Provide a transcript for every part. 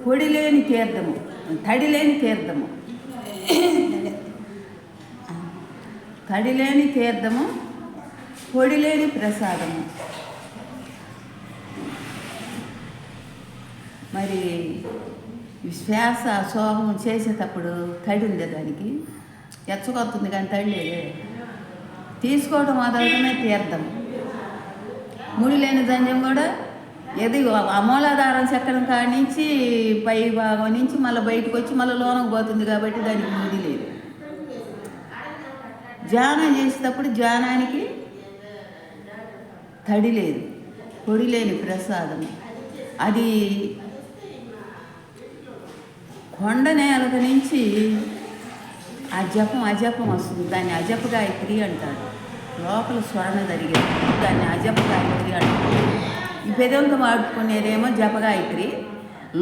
పొడి లేని తీర్థము, తడి లేని తీర్థము, తడి లేని తీర్థము, పొడి లేని ప్రసాదము. మరి శ్వాస సోహం చేసేటప్పుడు తడి ఉంది, దానికి ఎచ్చకొస్తుంది కానీ తడి లేదే. తీసుకోవడం మొదలుగానే తీర్థం. ముడి లేని దంజం కూడా ఏది అమూలాధారం చెక్కడం కాడి నుంచి పై భాగం నుంచి మళ్ళీ బయటకు వచ్చి మళ్ళీ లోనకు పోతుంది కాబట్టి దానికి ముడి లేదు. ధ్యానం చేసేటప్పుడు ధ్యానానికి తడి లేదు, పొడి లేని ప్రసాదం. అది కొండ నేలక నుంచి అజపం వస్తుంది, దాన్ని అజప గాయత్రి అంటారు. లోపల స్వర్ణ జరిగేది దాన్ని అజప గాయత్రి అంటారు. ఈ పెదంతో వాడుకునేదేమో జప గాయత్రి,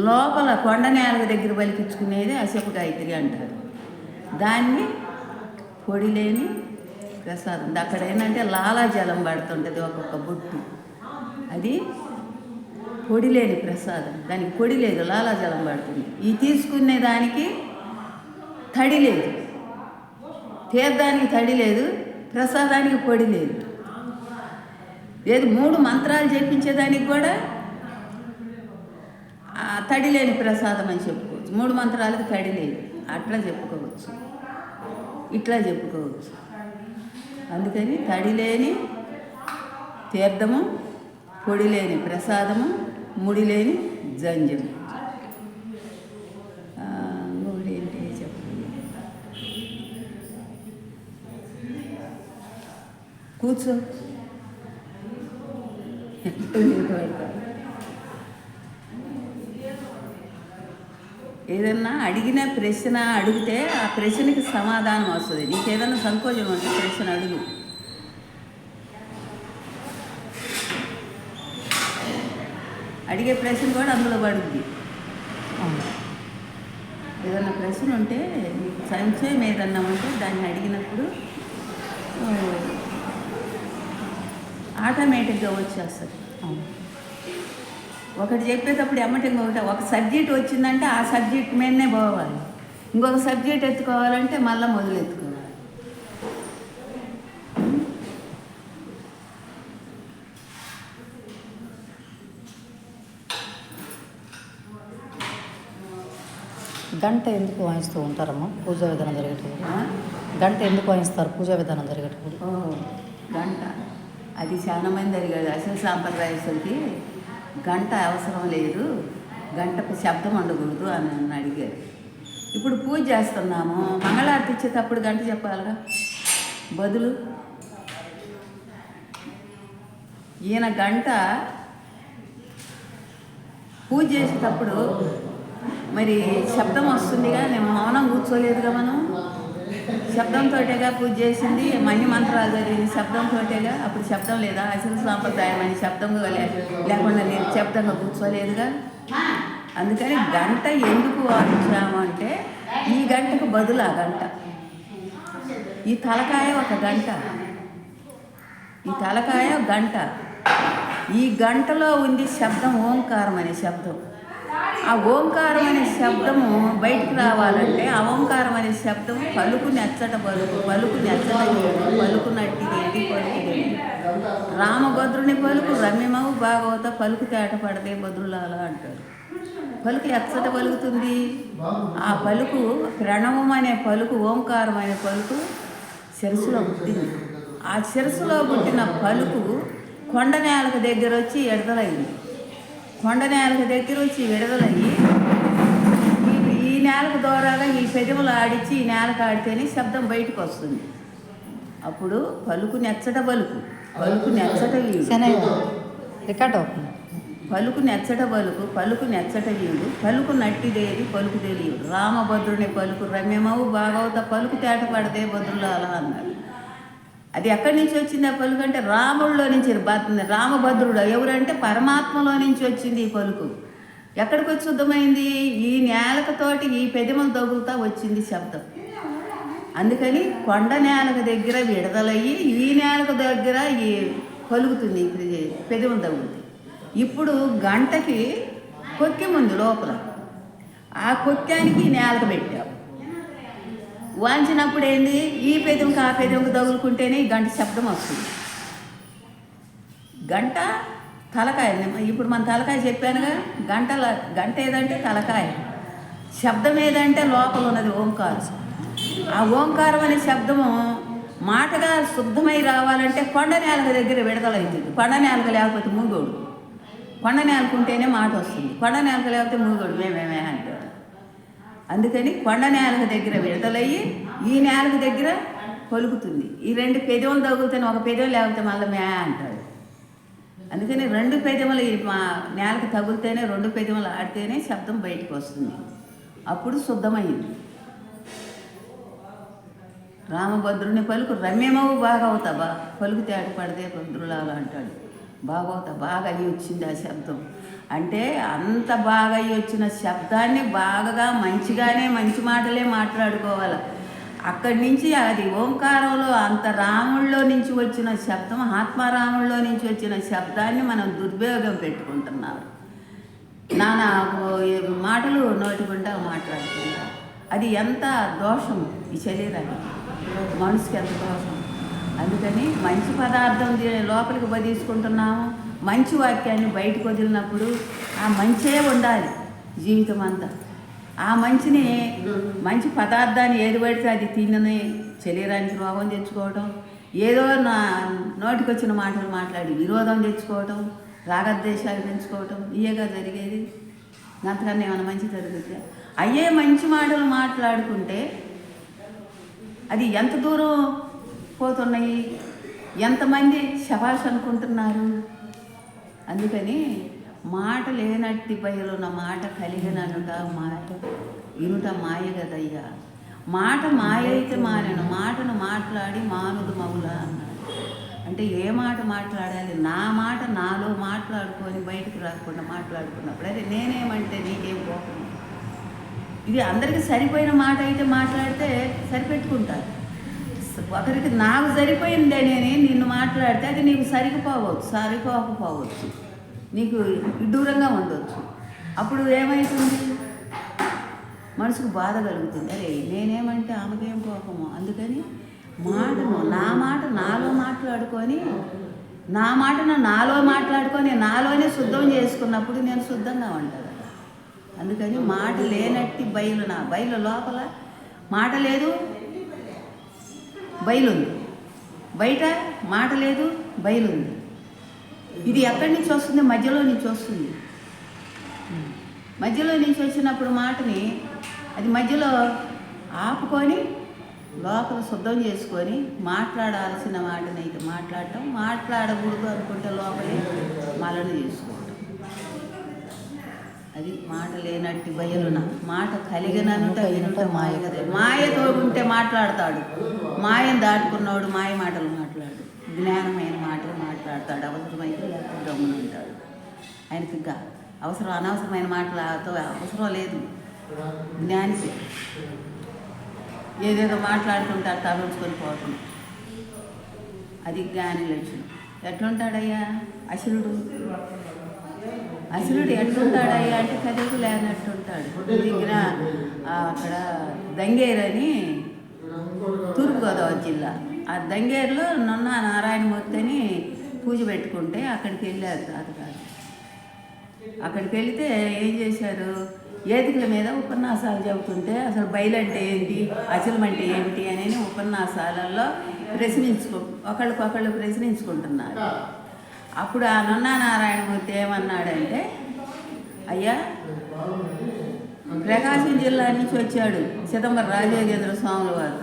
లోపల కొండ నేలక దగ్గర పలికించుకునేది అజప గాయత్రి అంటారు. దాన్ని పొడి లేని ప్రసాదం. అక్కడ ఏంటంటే లాలాజలం పడుతుంటుంది ఒక్కొక్క బొట్టు, అది పొడి లేని ప్రసాదం. దానికి పొడి లేదు, లాలాజలం పడుతుంది. ఈ తీసుకునే దానికి తడి లేదు, తీర్థానికి తడి లేదు, ప్రసాదానికి పొడి లేదు. లేదు 3 మంత్రాలు చెప్పించేదానికి కూడా తడి లేని ప్రసాదం అని చెప్పుకోవచ్చు. 3 మంత్రాలకు తడి లేదు, అట్లా చెప్పుకోవచ్చు, ఇట్లా చెప్పుకోవచ్చు. అందుకని తడి లేని తీర్థము, పొడి లేని ప్రసాదము, ముడి లేని జంజము. ఇంకొకటి ఏంటి చెప్పండి. కూర్చో. ఏదన్నా అడిగిన ప్రశ్న అడిగితే ఆ ప్రశ్నకి సమాధానం వస్తుంది. నీకు ఏదన్నా సంకోచం ఉంటే ప్రశ్న అడుగు. అడిగే ప్రశ్న కూడా అందులో పడుద్ది. ఏదన్నా ప్రశ్న ఉంటే నీకు సంశయం ఏదన్నా ఉంటే దాన్ని అడిగినప్పుడు ఆటోమేటిక్గా వచ్చేస్తుంది. ఒకటి చెప్పేటప్పుడు ఎమ్మటిగా ఒక సబ్జెక్ట్ వచ్చిందంటే ఆ సబ్జెక్ట్ మీదనే పోవాలి. ఇంకొక సబ్జెక్ట్ ఎత్తుకోవాలంటే మళ్ళీ మొదలు ఎత్తుకోవాలి. గంట ఎందుకు వాయిస్తూ ఉంటారమ్మా పూజా విధానం జరిగేటప్పుడు? గంట ఎందుకు వాయిస్తారు పూజా విధానం జరిగేటప్పుడు? గంట అది చాలా మంది అడిగాడు. అసలు సాంప్రదాయస్తులకి గంట అవసరం లేదు, గంటకు శబ్దం ఉండకూడదు అని నన్ను అడిగారు. ఇప్పుడు పూజ చేస్తున్నాము, మంగళారతి ఇచ్చేటప్పుడు గంట చెప్పాలిగా బదులు. ఈయన గంట పూజ చేసేటప్పుడు మరి శబ్దం వస్తుందిగా, నేను మౌనం కూర్చోలేదుగా. మనం శబ్దంతోటేగా పూజ చేసింది, మణి మంత్రాలు జరిగింది శబ్దంతోటేగా. అప్పుడు శబ్దం లేదా? అసలు సాంప్రదాయం అని శబ్దంగా లేకుండా నేను శబ్దంగా కూర్చోలేదుగా. అందుకని గంట ఎందుకు వాడించాము అంటే ఈ గంటకు బదులు ఆ గంట. ఈ తలకాయ ఒక గంట, ఈ తలకాయ గంట. ఈ గంటలో ఉంది శబ్దం ఓంకారం అనే శబ్దం. ఆ ఓంకారం అనే శబ్దము బయటికి రావాలంటే ఆ ఓంకారం అనే శబ్దం పలుకు నెచ్చట పలుకు, పలుకు నెచ్చట పలుకు నట్టిదేది పలుకుదేది. రామభద్రుని పలుకు రమ్యమవు భాగవత పలుకు తేట పడదే భద్రులాల అంటారు. పలుకు ఎచ్చట పలుకుతుంది. ఆ పలుకు ప్రణవం అనే పలుకు, ఓంకారం అనే పలుకు శిరస్సులో పుట్టింది. ఆ శిరస్సులో పుట్టిన పలుకు కొండ నేలకు దగ్గర వచ్చి ఎడతలైంది. కొండ నేలకు దగ్గర వచ్చి విడుదలయ్యి ఈ నేలకు దూరాగా ఈ పెదవులు ఆడించి ఈ నేలకు ఆడితేనే శబ్దం బయటకు వస్తుంది. అప్పుడు పలుకు నెచ్చట పలుకు, పలుకు నెచ్చట వీడు, రికార్డ్ అవుతుంది. పలుకు నెచ్చట పలుకు, పలుకు నెచ్చట వీడు, పలుకు నట్టిదేది పలుకు తెలియదు. రామభద్రుని పలుకు రమ్యమవు భాగవత పలుకు తేట పడదే భద్రులాల అన్నారు. అది ఎక్కడి నుంచి వచ్చింది ఆ పలుకు అంటే రాముడిలో నుంచి. రామభద్రుడు ఎవరంటే పరమాత్మలో నుంచి వచ్చింది ఈ పలుకు. ఎక్కడికి వచ్చి శుద్ధమైంది? ఈ నేలకతోటి ఈ పెదములు తగులుతా వచ్చింది శబ్దం. అందుకని కొండ నేలకు దగ్గర విడుదలయ్యి ఈ నేలకు దగ్గర ఈ పలుకుతుంది, పెదములు తగులుతుంది. ఇప్పుడు గంటకి కొక్కి ముందు లోపల ఆ కొక్కానికి నేలకు పెట్టావు. వాంచినప్పుడు ఏంది, ఈ పెదవుకి ఆ పెదవుకి తగులుకుంటేనే ఈ గంట శబ్దం వస్తుంది. గంట తలకాయ, ఇప్పుడు మన తలకాయ చెప్పానుగా, గంట ఏదంటే తలకాయ, శబ్దం ఏదంటే లోపల ఉన్నది ఓంకారం. ఆ ఓంకారం అనే శబ్దము మాటగా శుద్ధమై రావాలంటే కొండ నేలక దగ్గర విడదలవుతుంది. కొండ నేలక లేకపోతే మూగోడు, కొండ నేలకుంటేనే మాట వస్తుంది. కొండ నేలక లేకపోతే మూగోడు మేమేమే అంటాడు. అందుకని కొండ నేలక దగ్గర విడదలయ్యి ఈ నేలక దగ్గర పలుకుతుంది. ఈ రెండు పెదవులు తగులుతానే ఒక పెదవులు లేకపోతే మళ్ళీ మే అంటాడు. అందుకని రెండు పెదవులు మా నేలకు తగులుతేనే, రెండు పెదవులు ఆడితేనే శబ్దం బయటకు వస్తుంది. అప్పుడు శుద్ధమైంది. రామభద్రుని పలుకు రమ్యమవు బాగా అవుతావా, పలుకుతే ఆట పడితే భద్రులాగా అంటాడు. బాగవుతా, బాగా అయ్యి వచ్చింది ఆ శబ్దం అంటే. అంత బాగా అయ్యి వచ్చిన శబ్దాన్ని బాగా మంచిగానే మంచి మాటలే మాట్లాడుకోవాలి. అక్కడి నుంచి అది ఓంకారంలో అంత రాముల్లో నుంచి వచ్చిన శబ్దం, ఆత్మారాముల్లో నుంచి వచ్చిన శబ్దాన్ని మనం దుర్భోగం పెట్టుకుంటున్నారు. నానా మాటలు నోటికుండా మాట్లాడుతున్నారు. అది ఎంత దోషం ఈ శరీరానికి, మనసుకి ఎంత దోషం. అందుకని మంచి పదార్థం లోపలికి తీసుకుంటున్నాము. మంచి వాక్యాన్ని బయటకు వదిలినప్పుడు ఆ మంచే ఉండాలి జీవితం అంతా. ఆ మంచిని, మంచి పదార్థాన్ని ఏది పడితే అది తినని శరీరానికి రోగం తెచ్చుకోవటం, ఏదో నోటికి వచ్చిన మాటలు మాట్లాడి విరోధం తెచ్చుకోవటం, రాగద్వేషాలు పెంచుకోవటం, ఇయేగా జరిగేది. అంతకన్నా ఏమైనా మంచి జరుగుతుంది? అయ్యే మంచి మాటలు మాట్లాడుకుంటే అది ఎంత దూరం పోతున్నాయి, ఎంతమంది శభాష్ అనుకుంటున్నారు. అందుకని మాట లేనట్టి బయలున్న మాట కలిగిననుట మాట ఇనుట మాయ కదయ్యా. మాట మాయ అయితే మానేను, మాటను మాట్లాడి మానుదు మౌలా అన్నాడు. అంటే ఏ మాట మాట్లాడాలి? నా మాట నాలో మాట్లాడుకొని బయటకు రాకుండా మాట్లాడుకున్నప్పుడు అదే నేనేమంటే నీకేం కోపం. ఇది అందరికీ సరిపోయిన మాట అయితే మాట్లాడితే సరిపెట్టుకుంటారు. ఒకరికి నాకు సరిపోయిందనేది నిన్ను మాట్లాడితే అది నీకు సరిపోకపోవచ్చు, నీకు దూరంగా ఉండవచ్చు. అప్పుడు ఏమవుతుంది? మనసుకు బాధ కలుగుతుంది. అరే నేనేమంటే ఆమెకేం కోపము. అందుకని నా మాట నాలో మాట్లాడుకొని, నాలోనే శుద్ధం చేసుకున్నప్పుడు నేను శుద్ధంగా ఉంటాను. అందుకని మాట లేనట్టి బయలు, నా బయలు లోపల మాట లేదు, బయలుంది. బయట మాట లేదు, బయలుంది. ఇది ఎక్కడి నుంచి వస్తుంది? మధ్యలో నుంచి వస్తుంది. మధ్యలో నుంచి వచ్చినప్పుడు మాటని అది మధ్యలో ఆపుకొని లోపల శుద్ధం చేసుకొని మాట్లాడాల్సిన మాటని అయితే మాట్లాడకూడదు అనుకుంటే లోపలే మలను చేసుకోవడం. అది మాట లేనట్టి బయలున, మాట కలిగిననుట వినుట మాయ కదా. మాయతో ఉంటే మాట్లాడతాడు, మాయను దాటుకున్నవాడు మాయ మాటలు మాట్లాడు, జ్ఞానమైన మాటలు మాట్లాడతాడు. అవసరమైతే లేకపోతే గమ్మున ఉంటాడు. ఆయనకి అనవసరమైన మాటలతో అవసరం లేదు. జ్ఞానికి ఏదేదో మాట్లాడుకుంటాడు, తలంచుకొని పోవటం, అది జ్ఞాని లక్షణం. ఎట్లుంటాడయ్యా అసురుడు? అసురుడు ఎట్లుంటాడయ్యా అంటే కదకు లేనట్టుంటాడు. దగ్గర అక్కడ దంగేరు అని తూర్పుగోదావరి జిల్లా, ఆ దంగేరులో నున్న నారాయణమూర్తి అని పూజ పెట్టుకుంటే అక్కడికి వెళ్ళారు తాతగారు. అక్కడికి వెళితే ఏం చేశారు? ఏదికల మీద ఉపన్యాసాలు చెబుతుంటే అసలు బయలంటే ఏంటి, అచలం అంటే ఏమిటి అని ఉపన్యాసాలలో ఒకళ్ళకొకళ్ళు ప్రశ్నించుకుంటున్నారు. అప్పుడు ఆ నున్నా నారాయణమూర్తి ఏమన్నాడంటే, అయ్యా ప్రకాశం జిల్లా నుంచి వచ్చాడు చిదంబరం రాజయోగేంద్ర స్వాముల వారు,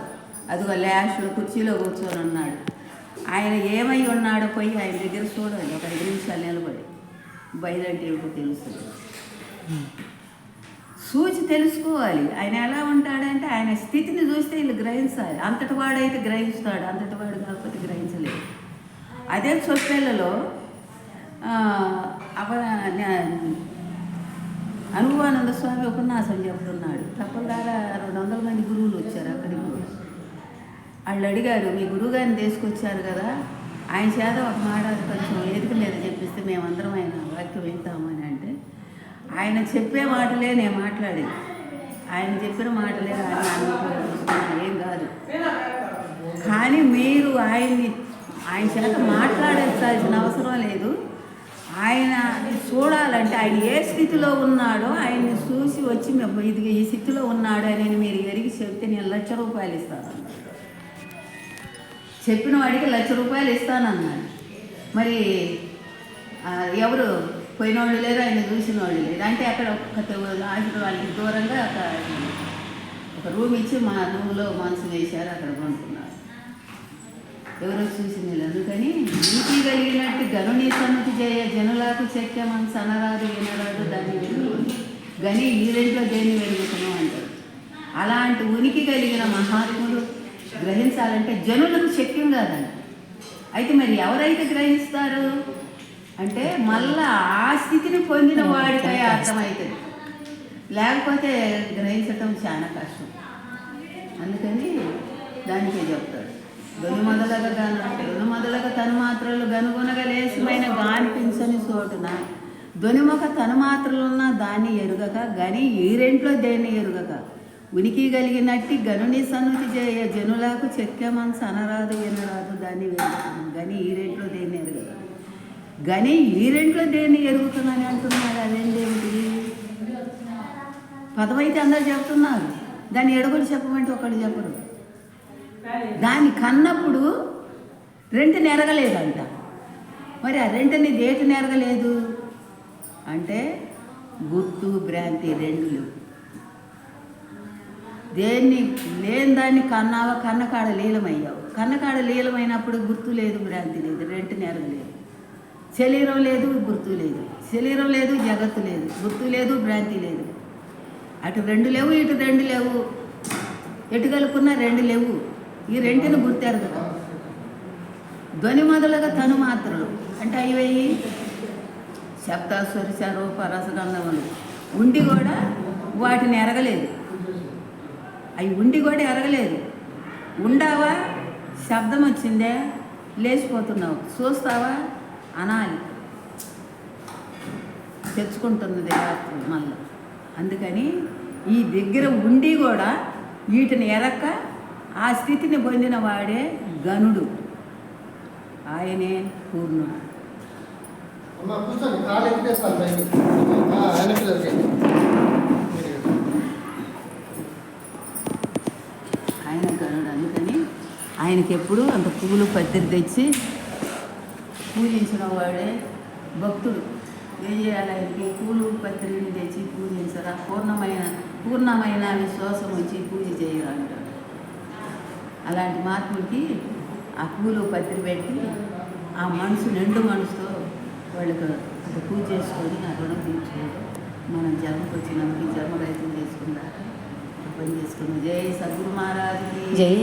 అదిగో లాస్ట్లో కుర్చీలో కూర్చొని ఉన్నాడు. ఆయన ఏమై ఉన్నాడో పోయి ఆయన దగ్గర చూడండి, ఒక 5 నిమిషాలు నిలబడి. బయలంటే ఏమిటో తెలుస్తుంది, చూచి తెలుసుకోవాలి. ఆయన ఎలా ఉంటాడంటే ఆయన స్థితిని చూస్తే వీళ్ళు గ్రహించాలి. అంతటి వాడైతే గ్రహిస్తాడు, అంతటి వాడు కాకపోతే గ్రహించలేదు. అదే చొప్పెళ్ళలో అనుభవానంద స్వామి ఉపన్యాసం చెబుతున్నాడు. తప్పనిదారా 200 మంది గురువులు వచ్చారు అక్కడికి. వాళ్ళు అడిగారు, మీ గురువుగారిని తీసుకొచ్చారు కదా, ఆయన చేత ఒక మాట కొంచెం ఎదుక మీద చెప్పిస్తే మేమందరం ఆయన వాక్యం వింటామని అంటే, ఆయన చెప్పే మాటలే నేను మాట్లాడేది. ఆయన చెప్పిన మాటలే ఆయన అనుకుంటున్నాను, ఏం కాదు. కానీ మీరు ఆయన చేత మాట్లాడాల్సిన అవసరం లేదు. ఆయన చూడాలంటే ఆయన ఏ స్థితిలో ఉన్నాడో ఆయన్ని చూసి వచ్చి ఇది ఈ స్థితిలో ఉన్నాడు అని మీరు ఎరిగి చెప్తే నేను ₹1,00,000 ఇస్తాను. చెప్పిన వాడికి ₹1,00,000 ఇస్తానన్నాడు. మరి ఎవరు పోయిన వాళ్ళు లేరు, ఆయన చూసిన వాళ్ళు లేరు. అంటే అక్కడ వాళ్ళకి దూరంగా ఒక రూమ్ ఇచ్చి మా రూమ్లో మనసు వేశారు, అక్కడ కొనుక్కున్నారు. ఎవరో చూసింది లేదు. అందుకని నీతి కలిగినట్టు గనుని సన్నతి చేయ జనులకు చెక్కెమని సనరాదు వినరాదు దాన్ని వెలుగు గని ఈ రెంట్లో దేన్ని వెలుగుతున్నాం అంటారు. అలాంటి ఉనికి కలిగిన మహాత్ములు గ్రహించాలంటే జనులకు శక్యం కాదండి. అయితే మరి ఎవరైతే గ్రహిస్తారు అంటే మళ్ళా ఆ స్థితిని పొందిన వాడికై అర్థమవుతుంది, లేకపోతే గ్రహించటం చాలా కష్టం. అందుకని దానికే చెప్తాడు దొనిమొదలగా తను మాత్రలు గనుగొనగా లేసమైన గానిపించని చోటున దొనిమొక తను మాత్రలున్న దాన్ని ఎరుగక గని ఈ రెంట్లో దేన్ని ఎరుగక ఉనికి కలిగినట్టి గనుని సన్నుతి చేయ జనులకు చెక్కెమన్స్ అనరాదు వినరాదు దాన్ని వెలుగుతున్నాం. గని ఈ రెంట్లో దేన్ని ఎరుగక గని ఈ రెంట్లో దేన్ని ఎరుగుతున్నాను అంటున్నారు. అదేంటి పదవైతే అందరూ చెప్తున్నారు, దాన్ని ఎడగొడి చెప్పమంటే ఒకటి చెప్పరు. దాన్ని కన్నప్పుడు రెంట్ నెరగలేదంట. మరి ఆ రెంట్ని దేటి నెరగలేదు అంటే గుర్తు భ్రాంతి రెండు లేవు. దేన్ని లేని దాన్ని కన్నావా, కన్నకాడ లీలమయ్యావు. కన్నకాడ లీలమైనప్పుడు గుర్తు లేదు, భ్రాంతి లేదు, రెంట్ నెరగలేదు. శరీరం లేదు, గుర్తు లేదు. శరీరం లేదు, జగత్తు లేదు, గుర్తు లేదు, భ్రాంతి లేదు. అటు రెండు లేవు, ఇటు రెండు లేవు. ఎటు కలుపుకున్నా రెండు లేవు. ఈ రెంటిని గుర్తారు కదా. ధ్వని మొదలుగా తను మాత్రలు అంటే అవి శబ్ద స్వరిశ రూప రసగంధములు ఉండి కూడా వాటిని ఎరగలేదు. అవి ఉండి కూడా ఎరగలేదు. ఉండావా, శబ్దం వచ్చిందే లేచిపోతున్నావు, చూస్తావా అనాలి, తెచ్చుకుంటున్నది మళ్ళీ. అందుకని ఈ దగ్గర ఉండి కూడా వీటిని ఎరక్క ఆ స్థితిని పొందిన వాడే గనుడు, ఆయనే పూర్ణుడు. ఆయన గనుడు. అందుకని ఆయనకి ఎప్పుడు అంత పూలు పద్దెరు తెచ్చి పూజించిన వాడే భక్తుడు. ఏం చేయాలి? ఆయనకి పూలు పత్రిని తెచ్చి పూజించరా, పూర్ణమైన విశ్వాసం వచ్చి పూజ చేయరా అంటాడు. అలాంటి మహాత్ముడికి ఆ పూలు పత్రి పెట్టి ఆ మనసు నిండు మనసుతో వాళ్ళకి అక్కడ పూజ చేసుకొని ఆ రుణం తీర్చుకోవడం. మనం జన్మకు వచ్చినందుకు జన్మ రైతులు చేసుకున్నాక పని చేసుకున్నాం. జై సద్గురు మహారాజుకి జై.